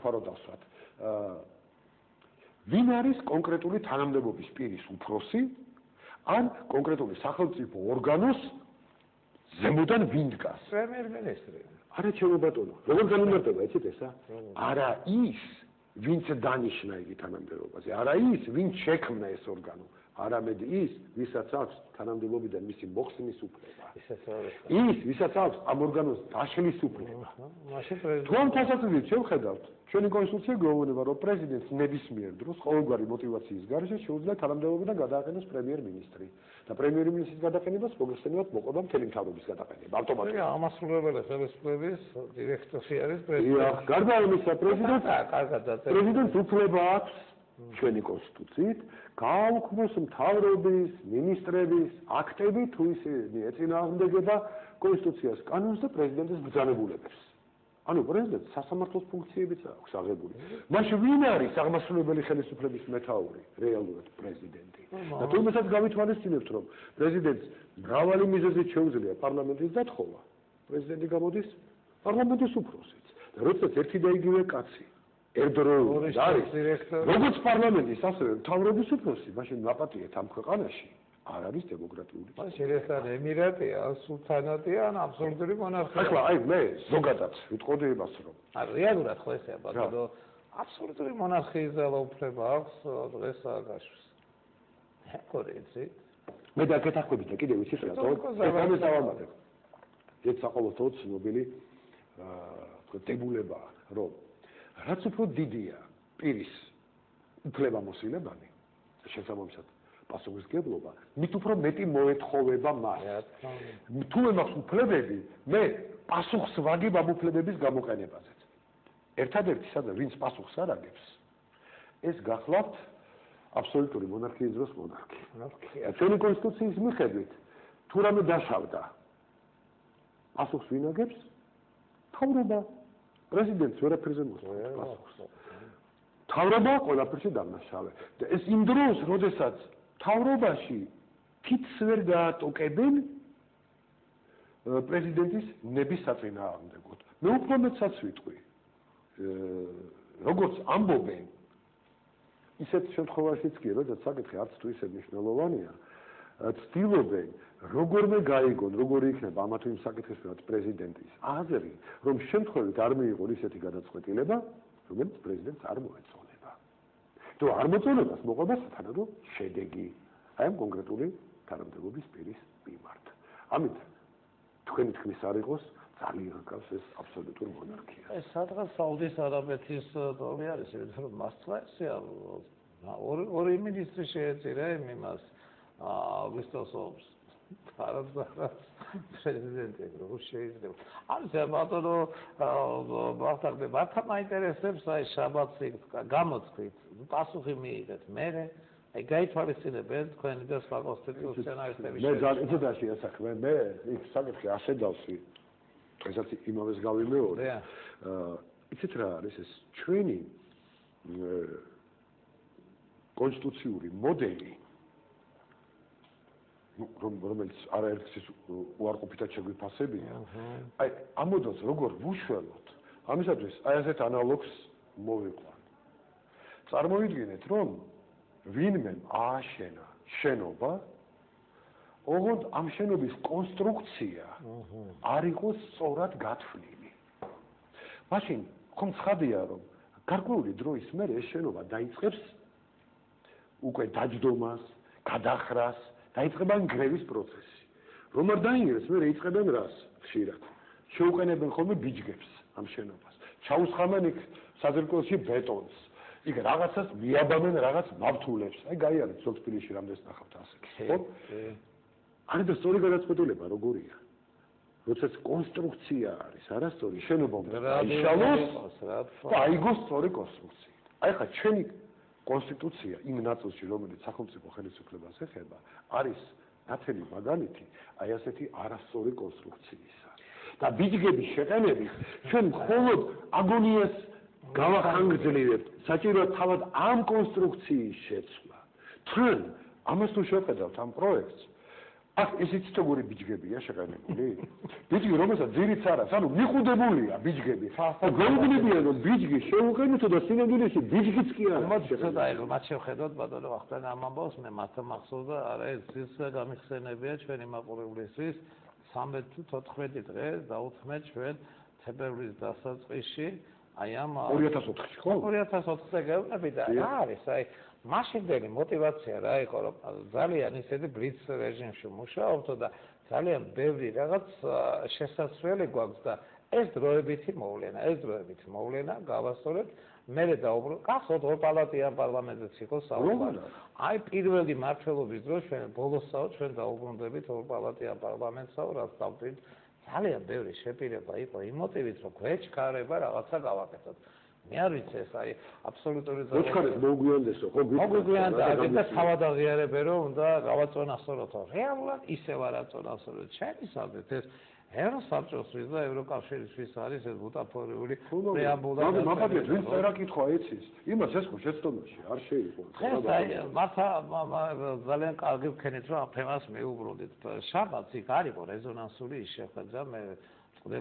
სათავრო დავსვათ. ვინ არის კონკრეტული თანამდებობის პირის უფროსი ან კონკრეტული სახელმწიფო ორგანოს ზემოდან ვინ დგას? პრემიერ-მინისტრი. არა ჩემო ბატონო, როგორ განმარტება იცით ესა? არა ის, ვინც დანიშნა იგი თანამდებობაზე, არა ის, ვინც შექმნა ეს ორგანო, არამედ ის, ვისაც აქვს თანამდებობიდან მისი მოხსნის უფლება. ის, ვისაც აქვს ამ ორგანოს დაშლის უფლება. თუ ამ თვალსაზრისით შევხედავთ, ჩვენი კონსტიტუცია გვეუბნება, რომ პრეზიდენტს ნებისმიერ დროს ყოველგვარი მოტივაციის გარეშე შეუძლია თანამდებობიდან გადააყენოს პრემიერ-მინისტრი. და პრემიერ-მინისტრის გადაყენებას პროგრესიულად მოყვება მთელი მთავრობის გადაყენება. ავტომატურად. ამასრულებელი ხელისუფლების დირექტორი არის პრეზიდენტი. დიახ, გარდა ამისა, პრეზიდენტს უფლება აქვს ჩვენი კონსტიტუციით გააუქმოს მთავრობის, მინისტრების აქტები, თუ ისინი ეწინააღმდეგება კონსტიტუციას, კანონს და პრეზიდენტის ბრძანებულებებს. ანუ პრეზიდენტს სასამართლოს ფუნქციებიც აქვს აღებული. მაშინ ვინ არის აღმასრულებელი ხელისუფლების მეთაური? რეალურად პრეზიდენტი. და თუ იმასაც გავითვალისწინებთ, რომ პრეზიდენტს მრავალი მიზეზით შეუძლია პარლამენტის დათხოვა, პრეზიდენტი გამოდის პარლამენტის უფროსიც. და როდესაც ერთი და იგივე კაცი ერთდროულად არის როგორც პარლამენტის, ასევე მთავრობის უფროსი, მაშინ ნაპატიეთ ამ ქვეყანაში არ არის დემოკრატიული. მაშინ ეს არ ემირატია, სულთანატია, ან აბსოლუტური მონარქია. ახლა აი მე ზოგადად ვიტყოდი იმას, რომ რეალურად ხო ესეა, ბატონო, აბსოლუტური მონარქიის ძალაუფლება აქვს დღეს სააგაშოს. ხორეცი. მე და გეთახვებით და კიდევ ვიცი რა, ეს დავამატებ. ეს საყოველთაოდ ცნობილი დებულება, რომ რაც უფრო დიდია პირის უფლებამოსილებანი, შესაბამისად პასუხისმგებლობა, მით უფრო მეტი მოეთხოვება მას. თუ მე მაქვს უფლებები, მე პასუხს ვაგებ ამ უფლებების გამოყენებაზეც. ერთადერთი სადაც ვინც პასუხს არ აგებს, ეს გახლავთ აბსოლუტური მონარქიის დროს მონარქია. ჩვენი კონსტიტუციის მიხედვით, თუ რამე დაშავდა, პასუხს ვინ აგებს? მთავრობა. პრეზიდენტს ვერაფერზე მოსწონს პასუხს. მთავრობა ყველაფერში დამნაშავე. და ეს იმ დროს, როდესაც მთავრობაში თითს ვერ გაატოკებენ პრეზიდენტის ნების საწინააღმდეგოდ. მე უფრო მეტსაც ვიტყვი. როგორც ამბობენ, ისეთ შემთხვევაშიც კი, როდესაც საკითხი არც თუ ისე მნიშვნელოვანია, ცდილობენ როგორმე გაიგონ, როგორი იქნება ამა თუ იმ საკითხის მიმართ პრეზიდენტის აზრი, რომ შემთხვევით არ მიიღონ ისეთი გადაწყვეტილება, რომელიც პრეზიდენტს არ მოეწონება. თუ არ მოწონებას მოყვება სათანადო შედეგი აი ამ კონკრეტული თანამდებობის პირის მიმართ. ამით თქვენი თქმის არ იყოს ძალიან გავს ეს აბსოლუტური მონარქია. ეს სადღაც საუდის არაბეთის ტომი არის, რომ მასწლა ესეა ორი მინისტრი შეეწირა იმას აგვისტოს ომს. არაბსა პრეზიდენტი როგორ შეიძლება. არის ბატონო ბახტარდე მართლა მაინტერესებს აი შაბათს გამოცხით, პასუხი მიიღეთ მე აი გაითვალისწინებენ თქვენი და სხვა კონსტიტუციონალისტების მე ძალიან ეცედაში ასახმე მე იქ საკითხი ასე დავსვი დღესაც იმავეს გავიმეორე იცით რა არის ეს ჩვენი კონსტიტუციური მოდელი რომელიც არაერთის უარყოფითად შეგვიფასებია აი ამ მოდელს როგორ ვუშველოთ ამისათვის აი ასეთ ანალოგს მოვიყვან წარმოიდგინეთ რომ ვინმე ააშენა შენობა ოღონდ ამ შენობის კონსტრუქცია არ იყოს სწორად გათვლილი მაშინ ხომ ცხადია რომ გარკვეული დროის მერე ეს შენობა დაიწყებს უკვე დაჯდომას გადახრას დაიწყება გრევის პროცესი რომ არ დაინგრეს მერე იწყებენ რას ხშირად შეუყენებენ ხოლმე ბიჯგებს ამ შენობას ჩაუსხამენ იქ საძირკველში ბეტონს იქ რაღაცას მიაბამენ რაღაც მავთულებს აი გაიარეთ სოფთბილისში რამდენს ნახავთ ასე ხო არის და სწორი გადაწყვეტილება როგორია როდესაც კონსტრუქცია არის არასწორი შენობა დაიშალოს აიგოს სწორი კონსტრუქცია აი ხა ჩვენი კონსტიტუცია იმ ნაწილში რომელიც სახელმწიფო ხელისუფლებას ეხება არის ნათელი მაგალითი აი ასეთი არასწორი კონსტრუქციისა და ბიჯგების შეყენებით ჩვენ მხოლოდ აგონიას გავახანგრძლივებთ საჭიროა თავად ამ კონსტრუქციის შეცვლა თან ამას თუ შევხედავთ ამ პროექტს აქ ისიც როგორი ბიჯგებია შეყენებული? ბიჯგი რომელსაც ძირიც არ აქვს, ანუ მიხუდებულია ბიჯგები. გაუგნებიან რომ ბიჯგი შეუყენეთო და სინამდვილეში ბიჯგიც კი არა. ცოტა ეგ მათ შევხედოთ ბატონო ვახტანგ ამ ამბავს მე მათო მახსოვდა არა ეს გამიხსენებია ჩვენი მაყურებლისთვის 13 თუ 14 დღე დაუთმეთ ჩვენ თებერვლის დასაწყისში აი ამ 2004-ში ხო? 2004-ზე გეუბნები და რა არის აი მაშინდელი мотивация რა იყო რომ ძალიან ისეთი ბლიც რეჟიმში მუშაობთო და ძალიან ბევრი რაღაც შესაძლებელი გვაქვს და ეს დროებითი მოვლენა გავასწორეთ მე დაუბრუნდით გახსოვთ ორ პალატიან პარლამენტიც იყო საუბარი აი პირველი მმართველობის დროს ჩვენ ბოლოსაო ჩვენ დაუბრუნდებით ორ პალატიან პარლამენტსაო რაც დავწვით ძალიან ბევრი შეპირება იყო იმ მოტივით რომ გვეჩქარება რაღაცა გავაკეთოთ მე არ ვიცი ეს აი აბსოლუტური მოჩქარეს მოგვიანდესო ხო მოგვიანდა და თავად აღიარებენ რომ უნდა გავაწონასწოროთო რეალურად ისევ არ აწონასწოროთ შემისავდეთ ეს ევროსაბჭოსთვის და ევროკავშირისთვის არის ეს ბუტაფორიული პრეამბულა და მაგალითად ვინც წერა კითხვა ეცის იმას ეს ხო შეცდომაში არ შეიყო ეს აი მართა ძალიან კარგი ვქენით რომ ამ თემას მეუბრუნდით შაბათს იქ არისო რეზონანსული ის შეხვედრა მე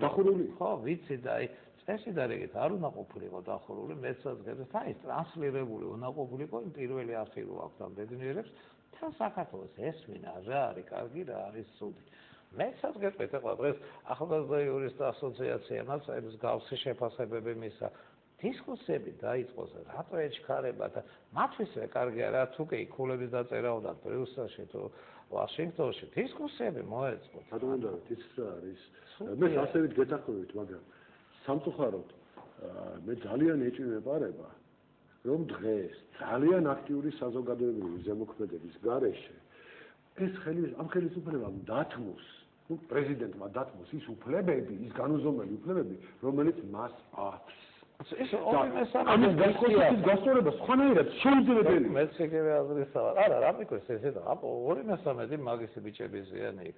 დახურული ხო ვიცი და აი წესი და რეგეთ არ უნდა ყოფილიყო დახურული მეცაც გეტყვით აი ტრანსლირებული უნდა ყოფილიყო იმ პირველი არხი რო აქვს ამ ბედნიერებს თან საქართველოს ესმინა რა არის კარგი რა არის ცუდი მეცაც გეტყვით ახლა დღეს ახალგაზრდა იურისტთა ასოციაციამაც ეს გავსი შეფასებები მისცა დისკუსიები დაიწყოს რატო ეჩქარება და მათვისვე კარგი არა თუ კი ქულების დაწერა უნდა ბრიუსელში თუ ვაშინგტონში დისკუსიები მოეწყოთ გადავიდოდეთ ის რა არის მე ასევე გეთახმებით მაგრამ სამწუხაროდ მე ძალიან ეჭვმეპარება რომ დღეს ძალიან აქტიური საზოგადოებრივი ზემოქმედების გარეშე ეს ამ ხელისუფლებამ დათმოს ну პრეზიდენტმა დათმოს ის უფლებები ის განუზომელი უფლებები რომელიც მას აქვს ეს ორი მესამე ამის განხორციელების გასწორება სხვანაირად შეუძლებელია მეც შეგები აზრისაა არა რა მეკოს ესე და ორი მესამედი მაგისი ბიჭების ზიანი იქ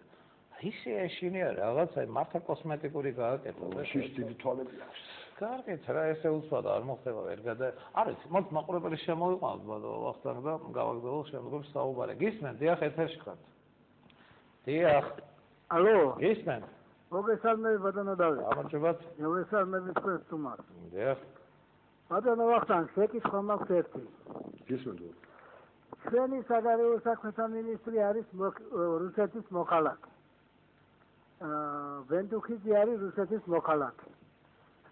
ისე ეშინია რაღაც აი მართა კოსმეტიკური გააკეთა შიშ დიდი თვალები აქვს კარგით რა ესე უცბად არ მოხდება ვერ გადა არის მოც მაყურებელი შემოიყვანოთ ბატონო ვახტანგ და გავაგზავნო შემდგომ საუბარი გისმენ დიახ ეთერში ხართ დიახ ალო გისმენ მოგესალმები ბატონო დავით გამარჯობათ მოგესალმები თქვენ სტუმარს დიახ ბატონო ვახტანგ შეკითხვა მაქვს ერთი გისმენთ ჩვენი საგარეო საქმეთა მინისტრი არის რუსეთის მოქალაქე ვენდუხიძე არის რუსეთის მოქალაქე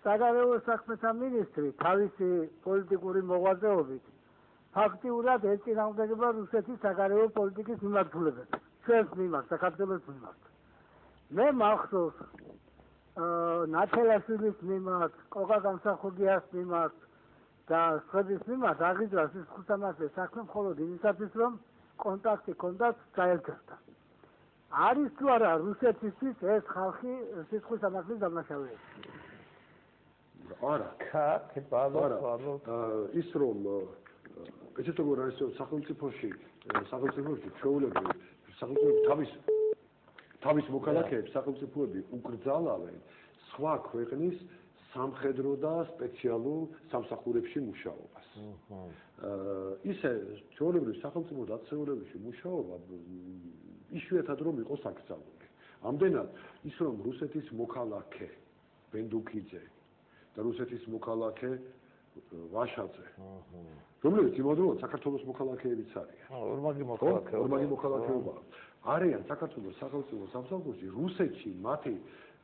საგარეო საქმეთა მინისტრი თავისი პოლიტიკური მოღვაწეობით ფაქტიურად ეწინააღმდეგება რუსეთის საგარეო პოლიტიკის მიმართულებებს ჩვენს მიმართ საქართველოს მიმართ მე მახსოვს ნათელაშვილის მიმართ კოკა გამსახურდიას მიმართ და სხვების მიმართ აღიძრას ის ხუთამასე საქმე მხოლოდ იმისათვის რომ კონტაქტი კონდათ საერთოდ არის თუ არა რუსეთისთვის ეს ხალხი სიტყვის ამახლის დამნაშავეა არა კარგი ბალო ის რომ ესეთ როგორ არის სახელმწიფოში ჩვეულებრივ სახელმწიფო თავის მოქალაქეებს სახელმწიფოები უკრძალავენ სხვა ქვეყნის სამხედრო და სპეციალურ სამსახურებში მუშაობას. ისე ჩვეულებრივ სახელმწიფო დაწესებულებებში მუშაობა იშვიათად რომ იყოს აკრძალული. ამდენად ის რომ რუსეთის მოქალაქე ბენდუქიძე და რუსეთის მოქალაქე ვაშაძე რომლებიც იმავდროულად საქართველოს მოქალაქეებიც არიან. ორმაგი მოქალაქეობა არიან საქართველოს სახელმწიფო სამსახურში რუსეთში მათი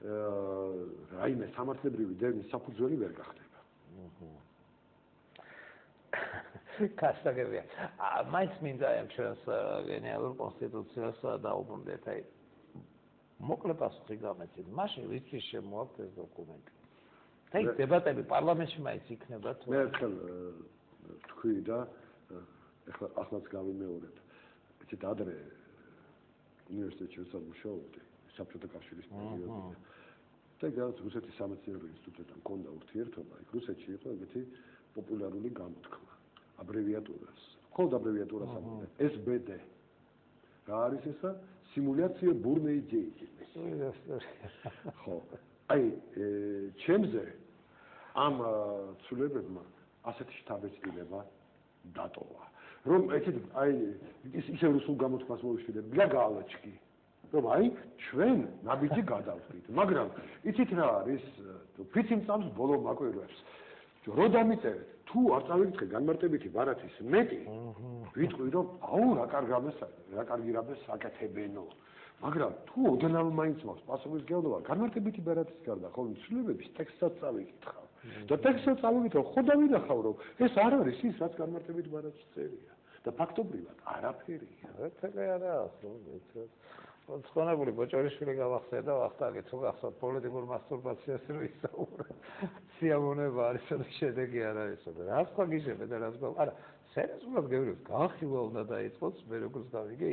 რაიმე სამართლებრივი დევნის საფუძველი ვერ გახდება. კასტაგებია. მაინც მინდა ამ ჩვენს გენერალურ კონსტიტუციას დაუბრუნდეთ. აი მოკლე პასუხი გამეცით. მაშინ ვისთვის შემოაქვთ ეს დოკუმენტი. აი დებატები პარლამენტში მაინც იქნება თუ მე ერთხელ თქვი და ახლაც გავიმეორებ. ეცეთ ადრე უნივერსიტეტში ვეცად მუშაობდი საბჭოთა კავშირის პერიოდში. და რაღაც რუსეთის სამეცნიერო ინსტიტუტთან მქონდა ურთიერთობა, იქ რუსეთში იყო ეგეთი პოპულარული გამოთქმა, აბრევიატურას. მხოლოდ აბრევიატურას ამბობენ SBD. რა არის ესა? სიმულაცია ბურნეი ჯეიჯის. ხო. აი, ჩემზე ამ ცვლილებებმა ასეთი შთაბეჭდილება დატოვა. რომ ეცეთ აი ისე რუსულ გამოთქმას მოვიშვილებ, ბლა გაალაჩკი. რომ აი ჩვენ ნაბიჯი გადავხდით, მაგრამ იცით რა არის? ვიცით წამს ბოლო მაკვირვებს. რო დამიწერეთ, თუ არ წავიკითხე განმარტებითი ბარათის მეტი, ვიტყვი რომ აუ რა კარგი რამეს საკეთებენო. მაგრამ თუ ოდნავ მაინც მაქვს პასუხისმგებლობა განმარტებითი ბარათის გარდა ხოლმე ცვლილებების ტექსტსაც წავიკითხავ. და ტექსტსაც წავიკითხავ, ხო დავინახავ რომ ეს არ არის ის, რაც განმარტებით ბარათს წერია. და ფაქტობრივად არაფერია. ერთელი არა, ცხონებული ბოჭორიშვილი გავახსენე ვახტანგი თუ გახსოვთ პოლიტიკურ მასტურბაციას რო ისაუბრა. სიამოვნება არის და შედეგი არ არის. რა სხვა გიჟებდა და რა სხვა არა სერიოზულად გეუბნებით, განხილვა უნდა დაიწყოს, მე როგორც გავიგე